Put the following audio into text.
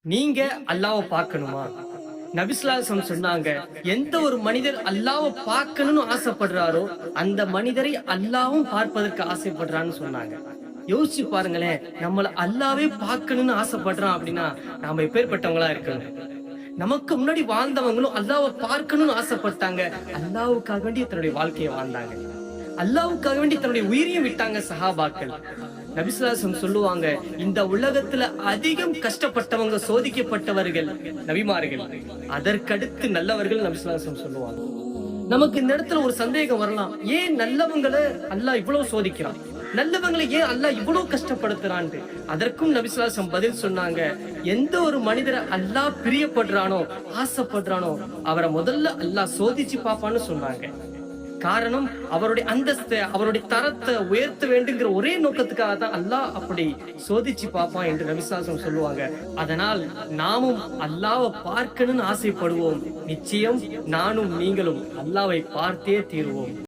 நீங்க அல்லாஹ்வ பார்க்கணுமா? நபி ஸல்லல்லாஹு அலைஹி வஸல்லம் சொன்னாங்க, எந்த ஒரு மனிதர் அல்லாஹ்வ பார்க்கணும்னு ஆசைப்படுறாரோ, அந்த மனிதரை அல்லாஹ்வும் பார்ப்பதற்கு ஆசைப்படுறான்னு சொன்னாங்க. யோசிச்சு பாருங்களேன், நம்மள அல்லாஹ்வே பார்க்கணும்னு ஆசைப்படுறான் அப்படின்னா, நாம எப்பேர்ப்பட்டவங்களா இருக்கணும்? நமக்கு முன்னாடி வாழ்ந்தவங்களும் அல்லாஹ்வ பார்க்கணும்னு ஆசைப்பட்டாங்க. அல்லாஹ்வுக்காக வேண்டி தன்னுடைய வாழ்க்கைய வாழ்ந்தாங்க. அல்லாஹ்வுக்காக வேண்டி தன்னுடைய உயிரையும் விட்டாங்க சஹாபாக்கள். நபி ஸல்லல்லாஹு அலைஹி வஸல்லம் சொல்லுவாங்க, இந்த உலகத்துல அதிகம் கஷ்டப்பட்டவங்க, சோதிக்கப்பட்டவர்கள் நபிமார்கள். அதற்கடுத்து நல்லவர்கள் நபி ஸல்லல்லாஹு அலைஹி வஸல்லம் சொல்லுவாங்க. நமக்கு இந்த இடத்துல ஒரு சந்தேகம் வரலாம். ஏன் நல்லவங்களை அல்லாஹ் இவ்வளவு சோதிக்கிறான்? நல்லவங்களை ஏன் அல்லாஹ் இவ்வளவு கஷ்டப்படுத்துறான்ட்டு? அதற்கும் நபி ஸல்லல்லாஹு அலைஹி வஸல்லம் பதில் சொன்னாங்க. எந்த ஒரு மனிதரை அல்லாஹ் பிரியப்படுறானோ, ஆசைப்படுறானோ, அவரை முதல்ல அல்லாஹ் சோதிச்சு பார்ப்பான்னு சொன்னாங்க. காரணம், அவருடைய அந்தஸ்தை, அவருடைய தரத்தை உயர்த்த வேண்டுங்கிற ஒரே நோக்கத்துக்காக தான் அல்லாஹ் அப்படி சோதிச்சு பார்ப்பான் என்று நபி ஸல்லல்லாஹு அலைஹி வஸல்லம் சொல்லுவாங்க. அதனால் நாமும் அல்லாஹ்வை பார்க்கணும்னு ஆசைப்படுவோம். நிச்சயம் நானும் நீங்களும் அல்லாஹ்வை பார்த்தே தீருவோம்.